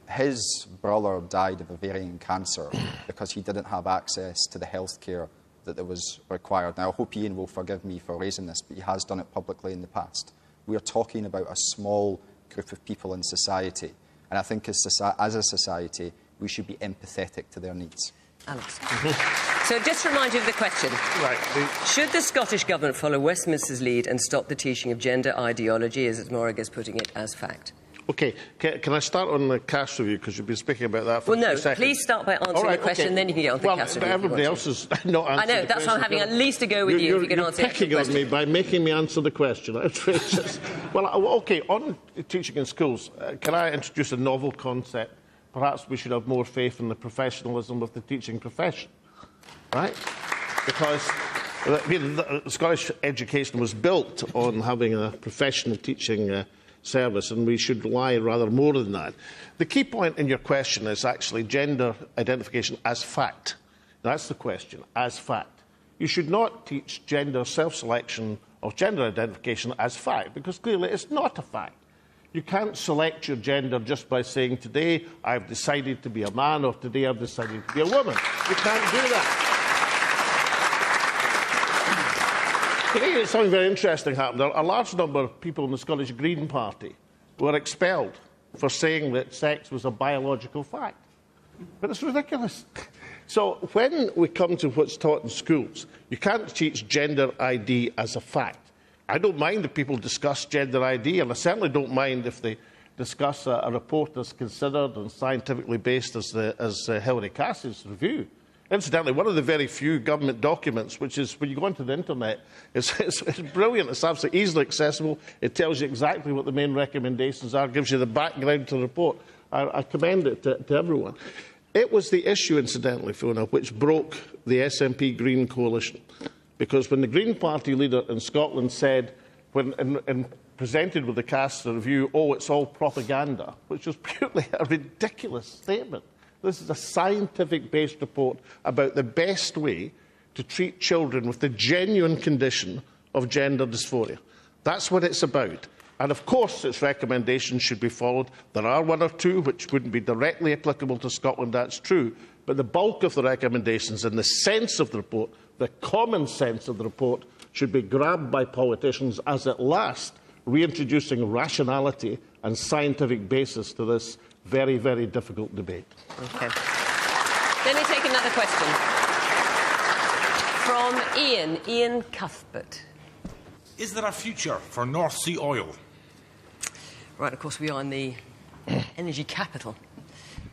His brother died of ovarian cancer because he didn't have access to the health care that was required. Now, I hope Ian will forgive me for raising this, but he has done it publicly in the past. We are talking about a small group of people in society, and I think as a society, we should be empathetic to their needs. Alex. So just to remind you of the question. Right. Should the Scottish Government follow Westminster's lead and stop the teaching of gender ideology, as Morag is putting it, as fact? OK, can I start on the cash review, because you've been speaking about that for a few seconds? Well, no, please start by answering the question, and then you can get on to the cash review. Well, everybody else is not answering I know, that's why I'm having at least a go with you if you can answer the question. You're picking on me by making me answer the question. Outrageous. Well, OK, on teaching in schools, can I introduce a novel concept? Perhaps we should have more faith in the professionalism of the teaching profession, right? Because the Scottish education was built on having a professional teaching service, and we should rely rather more than that. The key point in your question is actually gender identification as fact. That's the question, as fact. You should not teach gender self-selection or gender identification as fact, because clearly it's not a fact. You can't select your gender just by saying, today I've decided to be a man, or today I've decided to be a woman. You can't do that. Today, something very interesting happened. A large number of people in the Scottish Green Party were expelled for saying that sex was a biological fact. But it's ridiculous. So when we come to what's taught in schools, you can't teach gender ID as a fact. I don't mind if people discuss gender ID, and I certainly don't mind if they discuss a report that's considered and scientifically based as Hilary Cass's review. Incidentally, one of the very few government documents, which is, when you go onto the internet, it's brilliant. It's absolutely easily accessible. It tells you exactly what the main recommendations are, gives you the background to the report. I commend it to everyone. It was the issue, incidentally, Fiona, which broke the SNP Green coalition. Because when the Green Party leader in Scotland said, when presented with the Cass review, oh, it's all propaganda, which was purely a ridiculous statement. This is a scientific-based report about the best way to treat children with the genuine condition of gender dysphoria. That's what it's about. And of course its recommendations should be followed. There are one or two which wouldn't be directly applicable to Scotland, that's true. But the bulk of the recommendations and the sense of the report, the common sense of the report, should be grabbed by politicians as at last reintroducing rationality and scientific basis to this very, very difficult debate. OK. Let me take another question. From Ian Cuthbert. Is there a future for North Sea oil? Right, of course, we are in the energy capital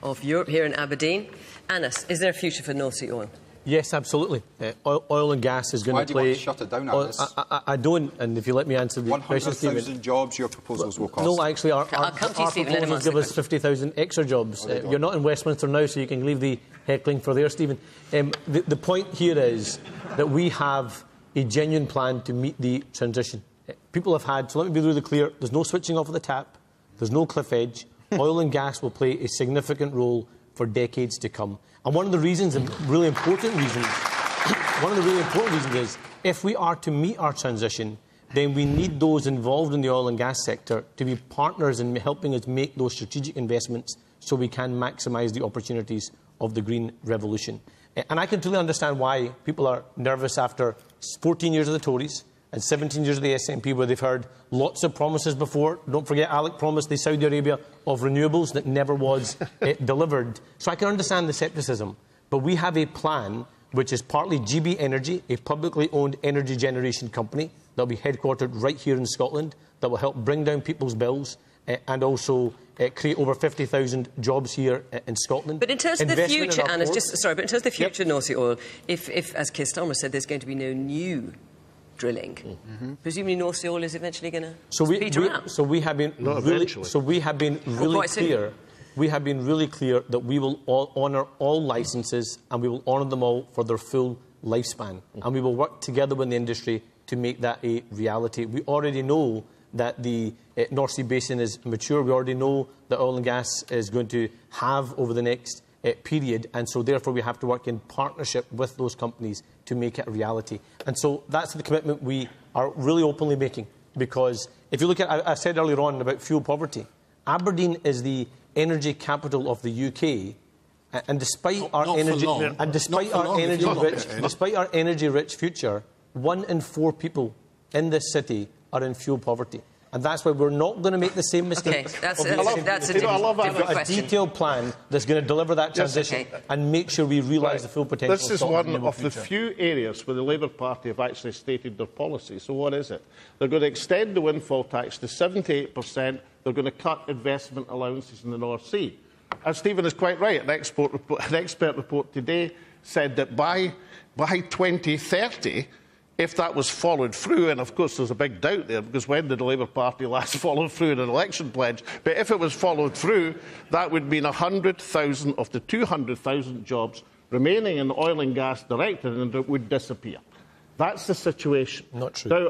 of Europe, here in Aberdeen. Anas, is there a future for North Sea oil? Yes, absolutely. Oil and gas is going to play... Why do you want to shut it down, Anas? I don't, and if you let me answer the question, Stephen... 100,000 jobs your proposals will cost. No, actually, our proposals give us 50,000 extra jobs. You're not in Westminster now, so you can leave the heckling for there, Stephen. The point here is that we have a genuine plan to meet the transition. People have had, so let me be really clear, there's no switching off of the tap, there's no cliff edge. Oil and gas will play a significant role for decades to come. And one of the reasons, and really important reasons, is if we are to meet our transition, then we need those involved in the oil and gas sector to be partners in helping us make those strategic investments so we can maximise the opportunities of the green revolution. And I can totally understand why people are nervous after 14 years of the Tories and 17 years of the SNP, where they've heard lots of promises before. Don't forget, Alec promised the Saudi Arabia of renewables that never was delivered. So I can understand the scepticism. But we have a plan which is partly GB Energy, a publicly owned energy generation company that will be headquartered right here in Scotland, that will help bring down people's bills and also create over 50,000 jobs here in Scotland. But in terms of the future, Anna, but in terms of the future of North Sea oil, if, as Keir Starmer said, there's going to be no new drilling, presumably North Sea oil is eventually going to peter out. So we have been really clear we have been really clear that we will honour all licences and we will honour them all for their full lifespan. And we will work together with the industry to make that a reality. We already know that the North Sea Basin is mature. We already know that oil and gas is going to have over the next period, and so therefore we have to work in partnership with those companies to make it a reality. And so that's the commitment we are really openly making, because if you look at, I said earlier on about fuel poverty, Aberdeen is the energy capital of the UK, and despite our energy-rich future, 1 in 4 people in this city are in fuel poverty. And that's why we're not going to make the same mistake. Okay, that's a different We've got a question. detailed plan that's going to deliver that transition and make sure we realise the full potential. This is one of the few areas where the Labour Party have actually stated their policy. So what is it? They're going to extend the windfall tax to 78%. They're going to cut investment allowances in the North Sea. And Stephen is quite right. An expert report today said that by 2030, if that was followed through, and of course there's a big doubt there, because when did the Labour Party last follow through in an election pledge? But if it was followed through, that would mean 100,000 of the 200,000 jobs remaining in the oil and gas directorate would disappear. That's the situation. Not true. Now,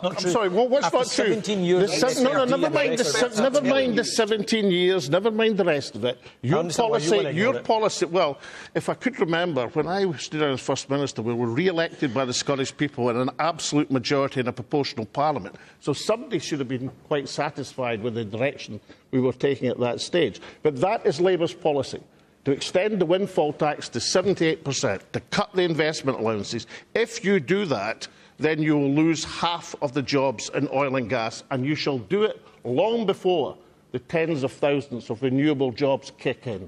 I'm sorry, what's After not true? 17 years Never mind the 17 years, never mind the rest of it. Your policy, well, if I could remember, when I stood down as First Minister, we were re-elected by the Scottish people in an absolute majority in a proportional parliament. So somebody should have been quite satisfied with the direction we were taking at that stage. But that is Labour's policy, to extend the windfall tax to 78%, to cut the investment allowances. If you do that, then you will lose half of the jobs in oil and gas, and you shall do it long before the tens of thousands of renewable jobs kick in.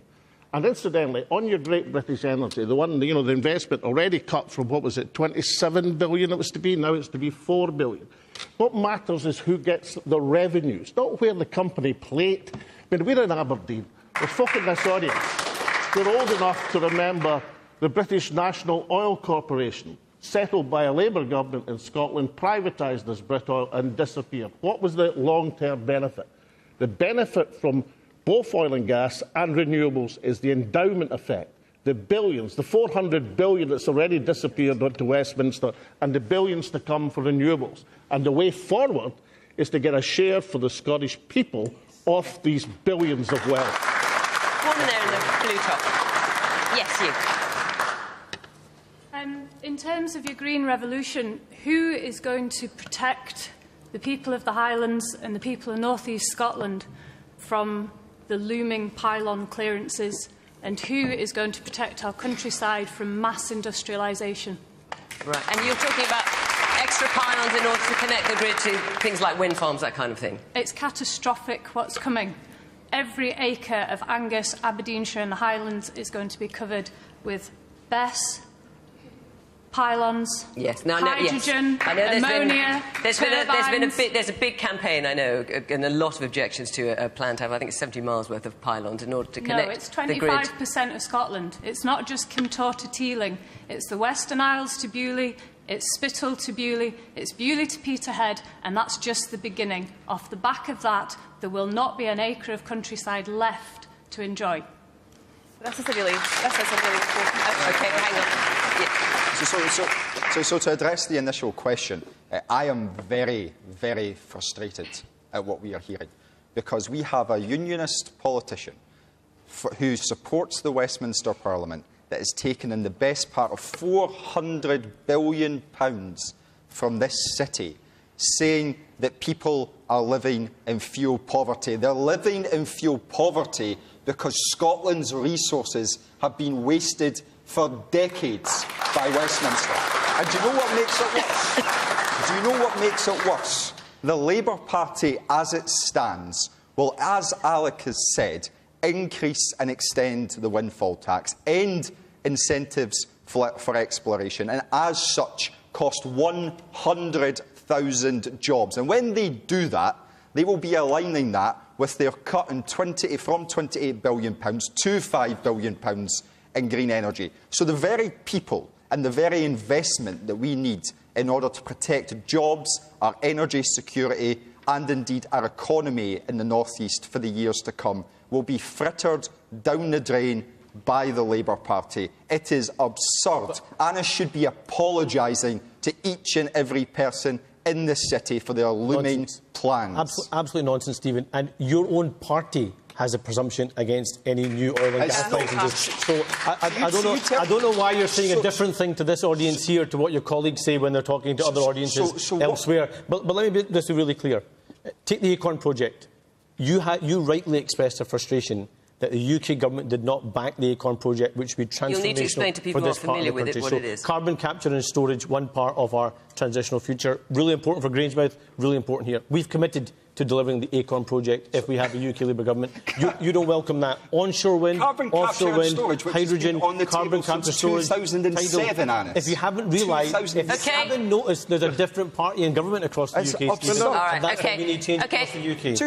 And incidentally, on your Great British Energy, the one, the investment already cut from, what was it, 27 billion it was to be, now it's to be 4 billion. What matters is who gets the revenues, not where the company plate. I mean, we're in Aberdeen. There's folk in this audience. We're old enough to remember the British National Oil Corporation, settled by a Labour government in Scotland, privatised as Britoil and disappeared. What was the long-term benefit? The benefit from both oil and gas and renewables is the endowment effect, the billions, the 400 billion that's already disappeared to Westminster, and the billions to come for renewables. And the way forward is to get a share for the Scottish people of these billions of wealth. Woman there in the blue top. Yes, you. In terms of your green revolution, who is going to protect the people of the Highlands and the people of North East Scotland from the looming pylon clearances, and who is going to protect our countryside from mass industrialisation? Right, and you're talking about extra pylons in order to connect the grid to things like wind farms, that kind of thing? It's catastrophic what's coming. Every acre of Angus, Aberdeenshire and the Highlands is going to be covered with BESS, pylons, hydrogen, ammonia, there's a big campaign, I know, and a lot of objections to a plan to have, I think it's 70 miles worth of pylons in order to connect the grid. No, it's 25% of Scotland. It's not just Kintor to Teeling. It's the Western Isles to Beauly, it's Spittal to Beauly, it's Beauly to Peterhead, and that's just the beginning. Off the back of that, there will not be an acre of countryside left to enjoy. This is a really important. Okay, hang on. So to address the initial question, I am very, very frustrated at what we are hearing, because we have a unionist politician who supports the Westminster Parliament that has taken in the best part of £400 billion from this city, saying that people are living in fuel poverty. They're living in fuel poverty because Scotland's resources have been wasted for decades by Westminster. And do you know what makes it worse? Do you know what makes it worse? The Labour Party, as it stands, will, as Alec has said, increase and extend the windfall tax, end incentives for exploration, and as such cost 100,000 jobs. And when they do that, they will be aligning that with their cut from £28 billion to £5 billion in green energy. So the very people and the very investment that we need in order to protect jobs, our energy security and indeed our economy in the North East for the years to come will be frittered down the drain by the Labour Party. It is absurd. Anna should be apologising to each and every person in this city for their looming plans. Absolutely nonsense, Stephen. And your own party has a presumption against any new oil and gas licences. So I don't know why you're saying a different thing to this audience here to what your colleagues say when they're talking to other audiences elsewhere. But let me just be really clear. Take the Acorn project. You rightly expressed a frustration that the UK government did not back the Acorn project, which would be transformational. You'll need to explain to people for this who are familiar with it what it is. Carbon capture and storage, one part of our transitional future. Really important for Grangemouth, really important here. We've committed to delivering the Acorn project if we have a UK Labour government. You don't welcome that. Onshore wind, offshore wind, hydrogen, carbon capture storage. 2007, Anna. If you haven't realised, if you haven't noticed, there's a different party in government across the UK. That's why we need change across the UK.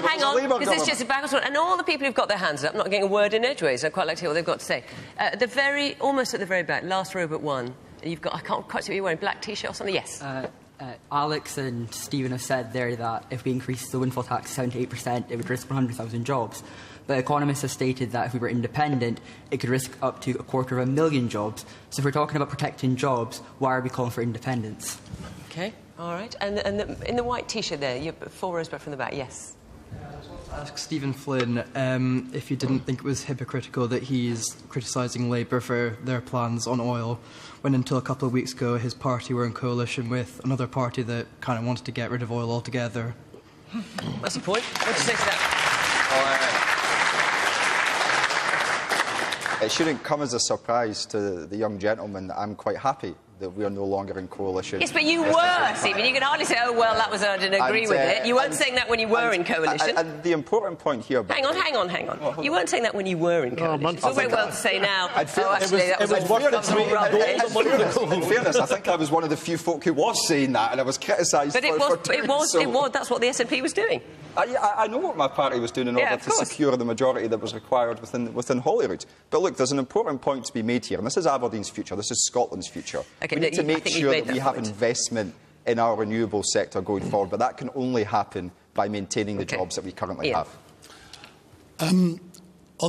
Hang on, because it's just a back and forth. And all the people who've got their hands up, not getting a word in edgeways, I quite like to hear what they've got to say. Almost at the very back, last row but one, you've got, I can't quite see what you're wearing, black T-shirt or something? Yes. Alex and Stephen have said there that if we increase the windfall tax to 78%, it would risk 100,000 jobs. But economists have stated that if we were independent, it could risk up to 250,000 jobs. So if we're talking about protecting jobs, why are we calling for independence? OK, all right. And in the white T-shirt there, you're 4 rows back from the back, yes. Ask Stephen Flynn if you didn't think it was hypocritical that he's criticising Labour for their plans on oil, when until a couple of weeks ago his party were in coalition with another party that kind of wanted to get rid of oil altogether. That's the point. What do you say to that? It shouldn't come as a surprise to the young gentleman that I'm quite happy that we are no longer in coalition. Yes, but you were, Stephen. You can hardly say, oh, well, that was, I didn't agree with it. You weren't saying that when you were in coalition. And the important point here... Hang on. You weren't saying that when you were in coalition. It's all very well to say now, In fairness, I think I was one of the few folk who was saying that, and I was criticised But that's what the SNP was doing. I know what my party was doing in order to secure the majority that was required within Holyrood. But look, there's an important point to be made here, and this is Aberdeen's future, this is Scotland's future. We need to make sure that we have investment in our renewable sector going forward, but that can only happen by maintaining the jobs that we currently have. On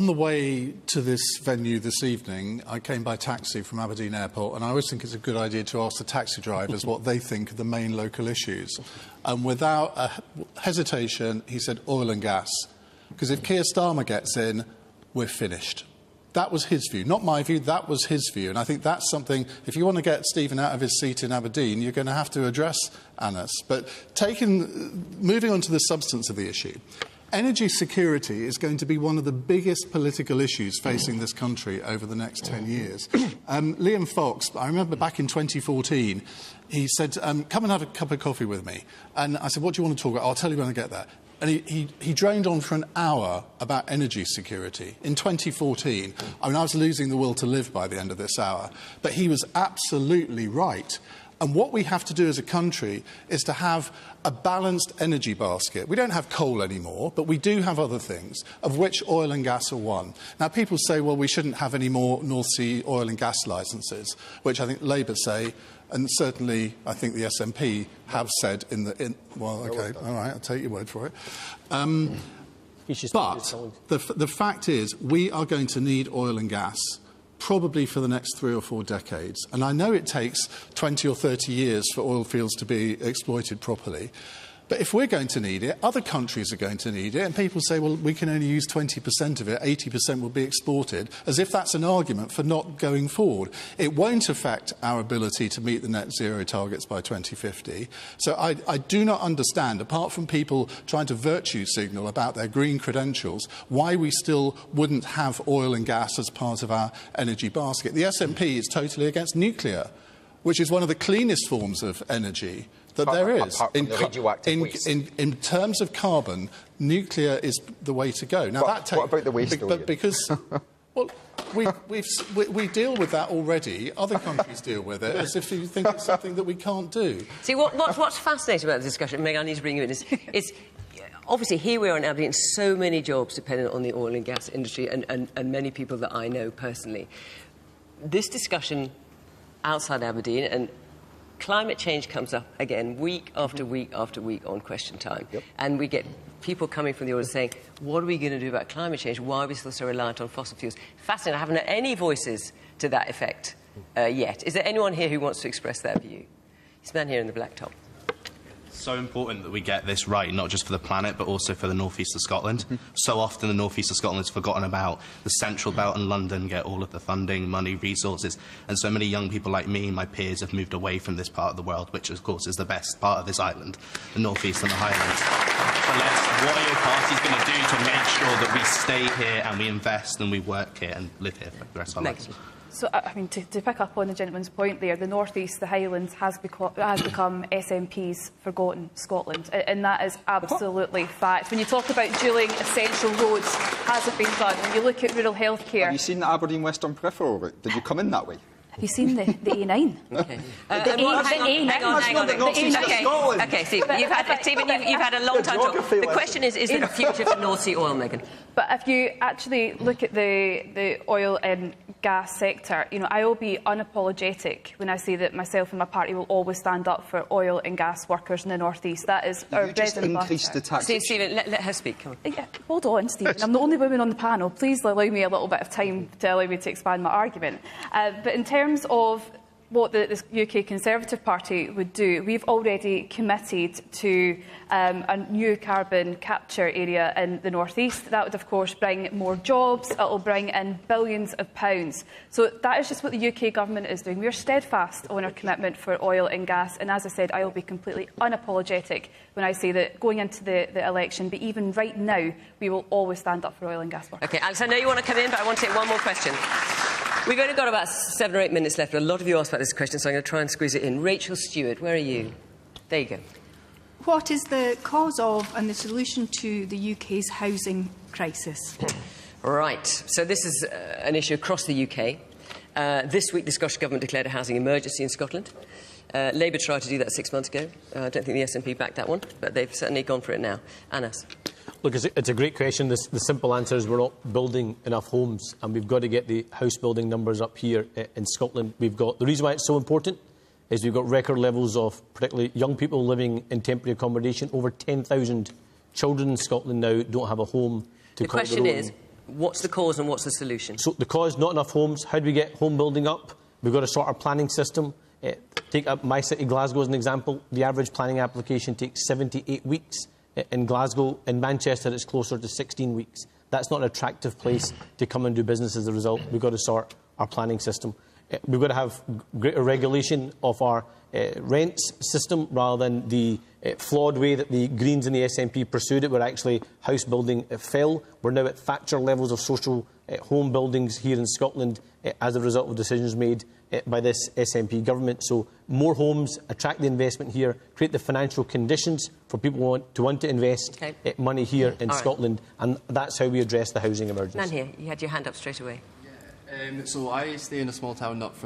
the way to this venue this evening, I came by taxi from Aberdeen Airport, and I always think it's a good idea to ask the taxi drivers what they think are the main local issues. And without hesitation, he said oil and gas. Because if Keir Starmer gets in, we're finished. That was his view, not my view, that was his view. And I think that's something, if you want to get Stephen out of his seat in Aberdeen, you're going to have to address Annas. But moving on to the substance of the issue, energy security is going to be one of the biggest political issues facing this country over the next 10 years. Liam Fox, I remember back in 2014, he said, come and have a cup of coffee with me. And I said, what do you want to talk about? I'll tell you when I get there. And he droned on for an hour about energy security. In 2014, I was losing the will to live by the end of this hour. But he was absolutely right. And what we have to do as a country is to have a balanced energy basket. We don't have coal anymore, but we do have other things, of which oil and gas are one. Now, people say, well, we shouldn't have any more North Sea oil and gas licences, which I think Labour say, and certainly I think the SNP have said well, OK, all right, I'll take your word for it. But the fact is, we are going to need oil and gas probably for the next 3 or 4 decades. And I know it takes 20 or 30 years for oil fields to be exploited properly. But if we're going to need it, other countries are going to need it, and people say, well, we can only use 20% of it, 80% will be exported, as if that's an argument for not going forward. It won't affect our ability to meet the net zero targets by 2050. So I do not understand, apart from people trying to virtue signal about their green credentials, why we still wouldn't have oil and gas as part of our energy basket. The SNP is totally against nuclear, which is one of the cleanest forms of energy that there is. In terms of carbon, nuclear is the way to go. Now, what about the waste? Because well, we deal with that already. Other countries deal with it as if you think it's something that we can't do. See, what's fascinating about the discussion, Meg, I need to bring you in, is obviously here we are in Aberdeen, so many jobs dependent on the oil and gas industry, and many people that I know personally. This discussion outside Aberdeen, and climate change comes up again week after week after week on Question Time. And we get people coming from the audience saying, what are we going to do about climate change? Why are we still so reliant on fossil fuels? Fascinating. I haven't heard any voices to that effect yet. Is there anyone here who wants to express their view? This man here in the black top. So important that we get this right, not just for the planet, but also for the North East of Scotland. So often the North East of Scotland is forgotten about. The Central Belt and London get all of the funding, money, resources, and so many young people like me and my peers have moved away from this part of the world, which of course is the best part of this island, the North East and the Highlands. But what are your parties going to do to make sure that we stay here and we invest and we work here and live here for the rest of our lives? So, I mean, to pick up on the gentleman's point there, the North East, the Highlands, has become SNP's forgotten Scotland, and that is absolutely fact. When you talk about dualling essential roads, hasn't been done. When you look at rural healthcare... Have you seen the Aberdeen Western Peripheral route? Did you come in that way? Have you seen the A9? Okay. Okay, Stephen, you've had a long time talk. The question is there a future for North Sea oil, Megan? But if you actually look at the oil and gas sector, you know, I will be unapologetic when I say that myself and my party will always stand up for oil and gas workers in the North East. That is our bread and butter. The taxes. Stephen, let her speak. Come on. Yeah, hold on, Stephen. I'm the only woman on the panel. Please allow me a little bit of time to allow me to expand my argument. But in terms of what the UK Conservative Party would do, we've already committed to a new carbon capture area in the North East. That would, of course, bring more jobs. It will bring in billions of pounds. So that is just what the UK government is doing. We are steadfast on our commitment for oil and gas. And as I said, I will be completely unapologetic when I say that going into the election, but even right now, we will always stand up for oil and gas workers. OK, Alex, I know you want to come in, but I want to take one more question. We've only got about 7 or 8 minutes left, but a lot of you asked about this question, so I'm going to try and squeeze it in. Rachel Stewart, where are you? There you go. What is the cause of and the solution to the UK's housing crisis? Right. So this is an issue across the UK. This week, the Scottish Government declared a housing emergency in Scotland. Labour tried to do that 6 months ago. I don't think the SNP backed that one, but they've certainly gone for it now. Anas. Look, it's a great question. The simple answer is we're not building enough homes, and we've got to get the house building numbers up here in Scotland. We've got the reason why it's so important is we've got record levels of particularly young people living in temporary accommodation. Over 10,000 children in Scotland now don't have a home to call their own. The question is, what's the cause and what's the solution? So the cause, not enough homes. How do we get home building up? We've got to sort our planning system. Take up my city, Glasgow, as an example. The average planning application takes 78 weeks. In Glasgow, in Manchester, it's closer to 16 weeks. That's not an attractive place to come and do business as a result. We've got to sort our planning system. We've got to have greater regulation of our rents system rather than the flawed way that the Greens and the SNP pursued it, where actually house building fell. We're now at Thatcher levels of social home buildings here in Scotland as a result of decisions made by this SNP government. So more homes, attract the investment here, create the financial conditions for people to want to invest money here in Scotland, and that's how we address the housing emergency. Man here, you had your hand up straight away. So I stay in a small town not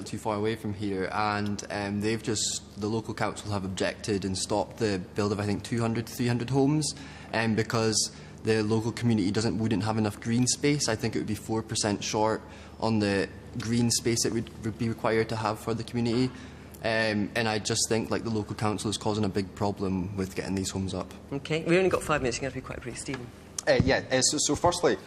too far away from here, and the local council have objected and stopped the build of, I think, 200 to 300 homes because the local community wouldn't have enough green space. I think it would be 4% short on the green space it would be required to have for the community. And I just think the local council is causing a big problem with getting these homes up. OK, we've only got 5 minutes. You're going to be quite brief. Stephen. So firstly,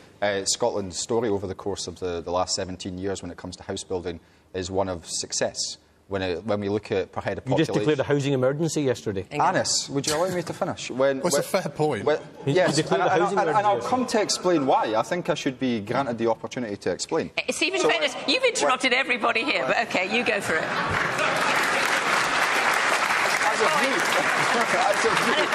Scotland's story over the course of the last 17 years when it comes to house building is one of success. When we look at per head of population... You just declared a housing emergency yesterday. Anas, would you allow me to finish? It's a fair point. Yes, and I'll come to explain why. I think I should be granted the opportunity to explain. Stephen, fairness, you've interrupted everybody here, but OK, you go for it.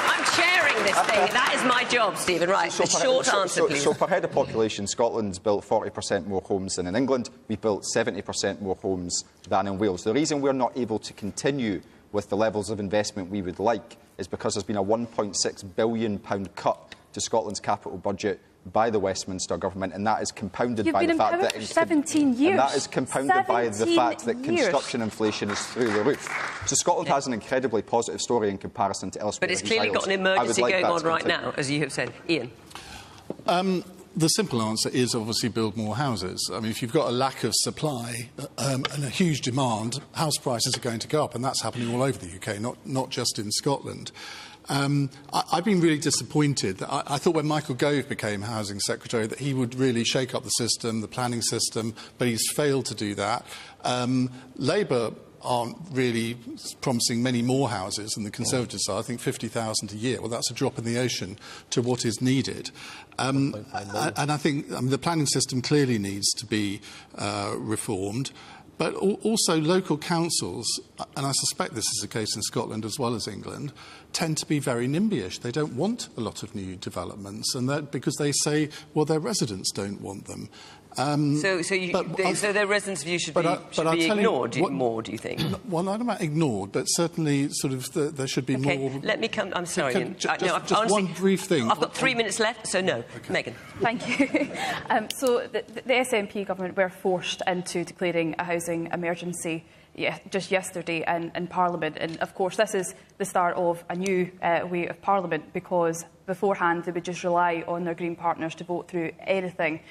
I'm chairing this thing. That is my job, Stephen. Right, a short answer, please. So per head of population, Scotland's built 40% more homes than in England. We've built 70% more homes than in Wales. The reason we're not able to continue with the levels of investment we would like is because there's been a £1.6 billion cut to Scotland's capital budget by the Westminster government, and that is compounded by the fact that 17 years. And that is compounded by the fact that construction inflation is through the roof. So Scotland has an incredibly positive story in comparison to elsewhere. But it's clearly got an emergency going on right now, as you have said. Ian. The simple answer is obviously build more houses. I mean, if you've got a lack of supply and a huge demand, house prices are going to go up, and that's happening all over the UK, not just in Scotland. I've been really disappointed. I thought when Michael Gove became Housing Secretary that he would really shake up the system, the planning system, but he's failed to do that. Labour aren't really promising many more houses than the Conservatives are. I think 50,000 a year. Well, that's a drop in the ocean to what is needed. And I think the planning system clearly needs to be reformed. But also local councils, and I suspect this is the case in Scotland as well as England, tend to be very NIMBY-ish. They don't want a lot of new developments, and that because they say, well, their residents don't want them. So their residents' view should be ignored more, do you think? Well, not about ignored, but certainly sort of there should be more... Let me come... I'm sorry. Just one brief thing. I've got 3 minutes left, so no. Okay. Megan. Thank you. So the SNP government were forced into declaring a housing emergency just yesterday in Parliament. And, of course, this is the start of a new way of Parliament, because beforehand they would just rely on their Green partners to vote through anything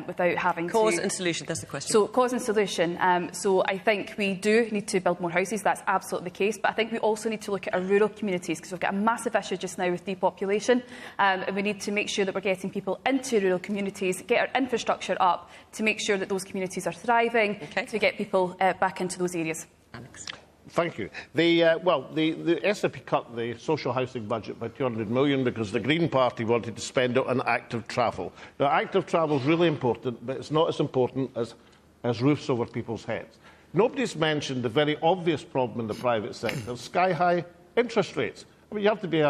without having Cause and solution, that's the question. So, cause and solution. So I think we do need to build more houses, that's absolutely the case, but I think we also need to look at our rural communities, because we've got a massive issue just now with depopulation, and we need to make sure that we're getting people into rural communities, get our infrastructure up to make sure that those communities are thriving, to get people back into those areas. Alex. Thank you. The SNP cut the social housing budget by £200 million because the Green Party wanted to spend it on active travel. Now, active travel is really important, but it's not as important as roofs over people's heads. Nobody's mentioned the very obvious problem in the private sector, sky-high interest rates. I mean, you have to be...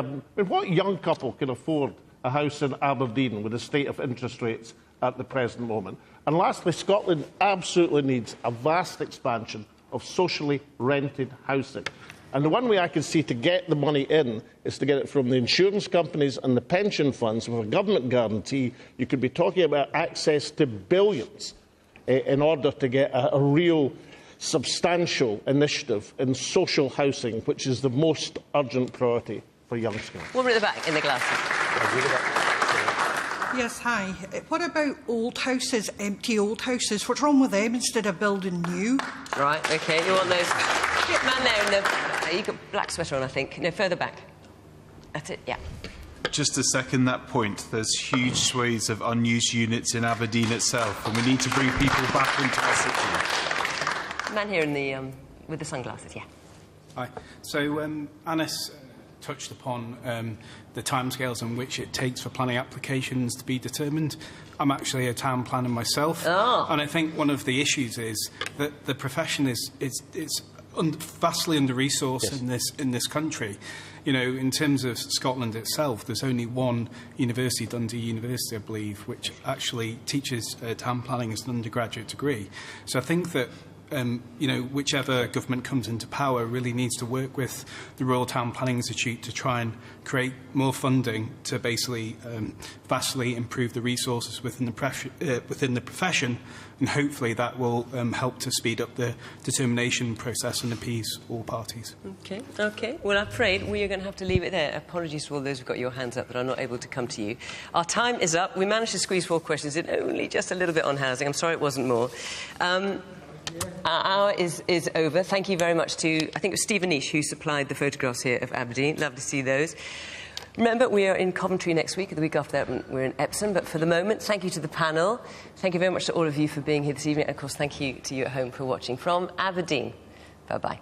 what young couple can afford a house in Aberdeen with the state of interest rates at the present moment? And lastly, Scotland absolutely needs a vast expansion of socially rented housing. And the one way I can see to get the money in is to get it from the insurance companies and the pension funds. With a government guarantee, you could be talking about access to billions in order to get a real substantial initiative in social housing, which is the most urgent priority for young Scots. Woman at the back, in the glasses. Yes, hi. What about old houses, empty old houses? What's wrong with them instead of building new? Right, OK. You want those... Man there in the... you've got black sweater on, I think. No, further back. That's it, yeah. Just to second that point, there's huge swathes of unused units in Aberdeen itself, and we need to bring people back into our city. Man here in the... with the sunglasses, yeah. Hi. So, Anis touched upon the timescales on which it takes for planning applications to be determined. I'm actually a town planner myself, and I think one of the issues is that the profession is vastly under-resourced in this country. You know, in terms of Scotland itself, there's only one university, Dundee University, I believe, which actually teaches town planning as an undergraduate degree. So I think that you know, whichever government comes into power really needs to work with the Royal Town Planning Institute to try and create more funding to basically vastly improve the resources within the profession, and hopefully that will help to speed up the determination process and appease all parties. OK, OK. Well, I'm afraid we are going to have to leave it there. Apologies to all those who've got your hands up, but I'm not able to come to you. Our time is up. We managed to squeeze 4 questions in, only just a little bit on housing. I'm sorry it wasn't more. Our hour is over. Thank you very much to, I think it was Stephen Nish who supplied the photographs here of Aberdeen. Love to see those. Remember, we are in Coventry next week. The week after that, we're in Epsom. But for the moment, thank you to the panel. Thank you very much to all of you for being here this evening. And, of course, thank you to you at home for watching from Aberdeen. Bye-bye.